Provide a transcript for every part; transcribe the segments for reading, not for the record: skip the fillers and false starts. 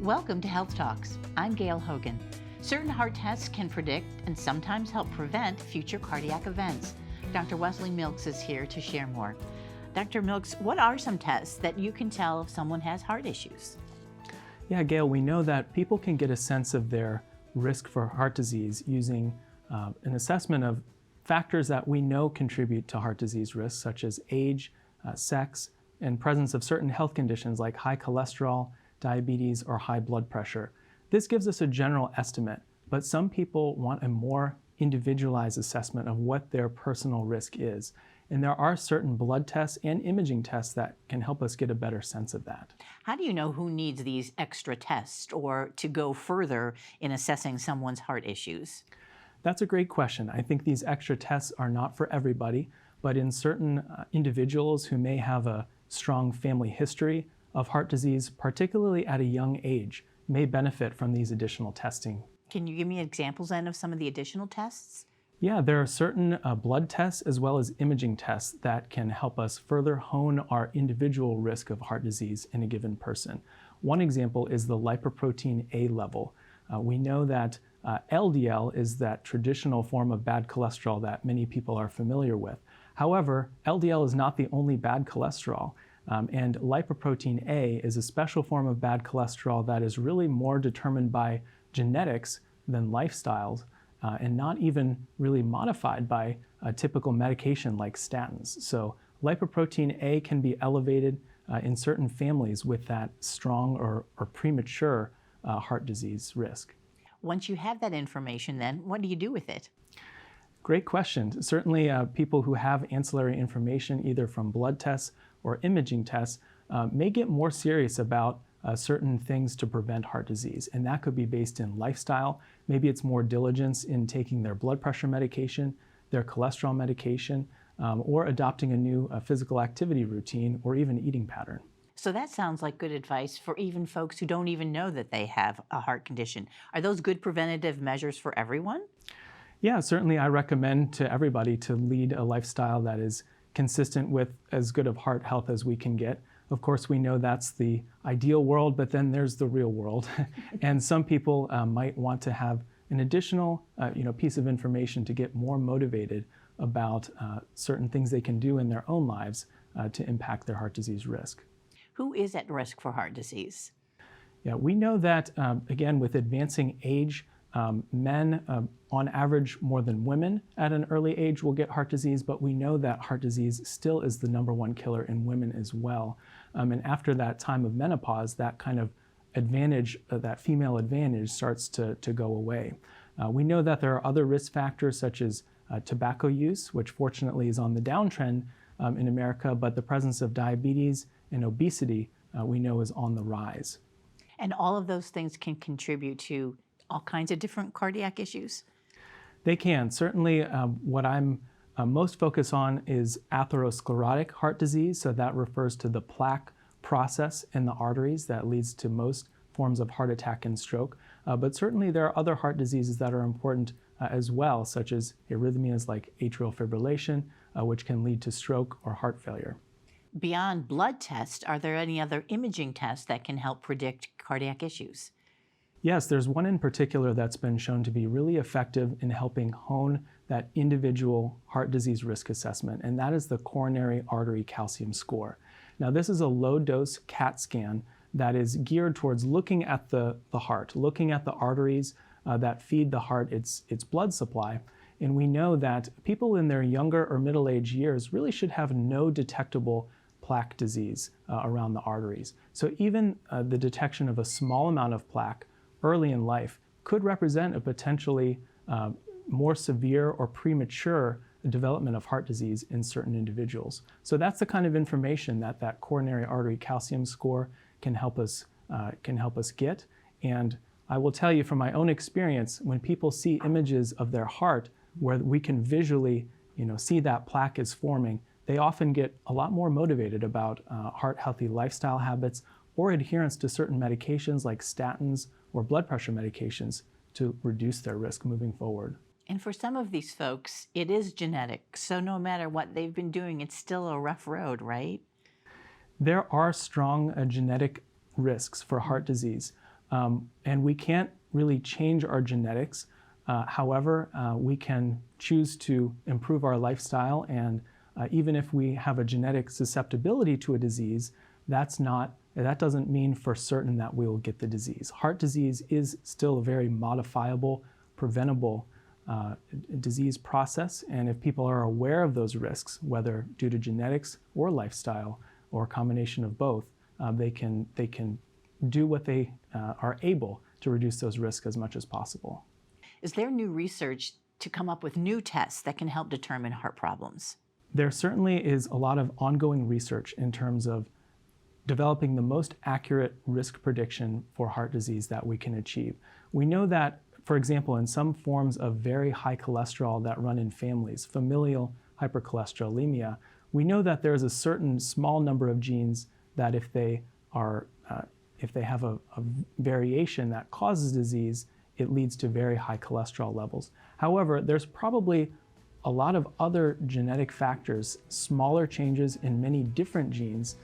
Welcome to Health Talks. I'm Gail Hogan. Certain heart tests can predict and sometimes help prevent future cardiac events. Dr. Wesley Milks is here to share more. Dr. Milks, what are some tests that you can tell if someone has heart issues? Yeah, Gail, we know that people can get a sense of their risk for heart disease using an assessment of factors that we know contribute to heart disease risk, such as age, sex, and presence of certain health conditions like high cholesterol, diabetes, or high blood pressure. This gives us a general estimate, but some people want a more individualized assessment of what their personal risk is. And there are certain blood tests and imaging tests that can help us get a better sense of that. How do you know who needs these extra tests or to go further in assessing someone's heart issues? That's a great question. I think these extra tests are not for everybody, but in certain individuals who may have a strong family history of heart disease, particularly at a young age, may benefit from these additional testing. Can you give me examples then of some of the additional tests? Yeah, there are certain blood tests as well as imaging tests that can help us further hone our individual risk of heart disease in a given person. One example is the lipoprotein A level. We know that LDL is that traditional form of bad cholesterol that many people are familiar with. However, LDL is not the only bad cholesterol. And lipoprotein A is a special form of bad cholesterol that is really more determined by genetics than lifestyles, and not even really modified by a typical medication like statins. So lipoprotein A can be elevated in certain families with that strong or premature heart disease risk. Once you have that information, then what do you do with it? Great question. Certainly people who have ancillary information either from blood tests or imaging tests may get more serious about certain things to prevent heart disease. And that could be based in lifestyle. Maybe it's more diligence in taking their blood pressure medication, their cholesterol medication, or adopting a new physical activity routine or even eating pattern. So that sounds like good advice for even folks who don't even know that they have a heart condition. Are those good preventative measures for everyone? Yeah, certainly I recommend to everybody to lead a lifestyle that is consistent with as good of heart health as we can get. Of course, we know that's the ideal world, but then there's the real world. And some people might want to have an additional piece of information to get more motivated about certain things they can do in their own lives to impact their heart disease risk. Who is at risk for heart disease? Yeah, we know that, again, with advancing age, men, on average, more than women at an early age will get heart disease, but we know that heart disease still is the #1 killer in women as well. And after that time of menopause, that kind of advantage, that female advantage starts to go away. We know that there are other risk factors such as tobacco use, which fortunately is on the downtrend in America, but the presence of diabetes and obesity we know is on the rise. And all of those things can contribute to all kinds of different cardiac issues? They can. Certainly what I'm most focused on is atherosclerotic heart disease. So that refers to the plaque process in the arteries that leads to most forms of heart attack and stroke. But certainly there are other heart diseases that are important as well, such as arrhythmias like atrial fibrillation, which can lead to stroke or heart failure. Beyond blood tests, are there any other imaging tests that can help predict cardiac issues? Yes, there's one in particular that's been shown to be really effective in helping hone that individual heart disease risk assessment, and that is the coronary artery calcium score. Now, this is a low-dose CAT scan that is geared towards looking at the heart, looking at the arteries that feed the heart its blood supply. And we know that people in their younger or middle-aged years really should have no detectable plaque disease around the arteries. So even the detection of a small amount of plaque early in life could represent a potentially more severe or premature development of heart disease in certain individuals. So that's the kind of information that coronary artery calcium score can help us get. And I will tell you from my own experience, when people see images of their heart where we can visually see that plaque is forming, they often get a lot more motivated about heart-healthy lifestyle habits or adherence to certain medications like statins or blood pressure medications to reduce their risk moving forward. And for some of these folks, it is genetic. So no matter what they've been doing, it's still a rough road, right? There are strong genetic risks for heart disease, And we can't really change our genetics. However, we can choose to improve our lifestyle, and even if we have a genetic susceptibility to a disease, that doesn't mean for certain that we will get the disease. Heart disease is still a very modifiable, preventable disease process, and if people are aware of those risks, whether due to genetics or lifestyle or a combination of both, they can do what they are able to reduce those risks as much as possible. Is there new research to come up with new tests that can help determine heart problems? There certainly is a lot of ongoing research in terms of developing the most accurate risk prediction for heart disease that we can achieve. We know that, for example, in some forms of very high cholesterol that run in families, familial hypercholesterolemia, we know that there's a certain small number of genes that if they have a variation that causes disease, it leads to very high cholesterol levels. However, there's probably a lot of other genetic factors, smaller changes in many different genes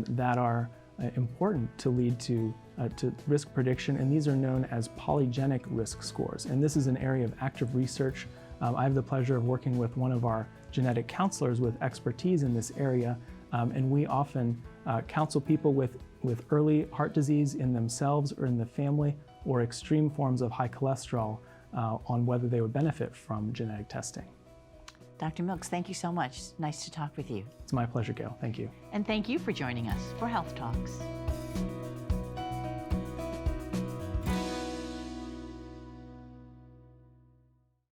that are important to lead to risk prediction, and these are known as polygenic risk scores. And this is an area of active research. I have the pleasure of working with one of our genetic counselors with expertise in this area, and we often counsel people with early heart disease in themselves or in the family, or extreme forms of high cholesterol on whether they would benefit from genetic testing. Dr. Milks, thank you so much. Nice to talk with you. It's my pleasure, Gail. Thank you. And thank you for joining us for Health Talks.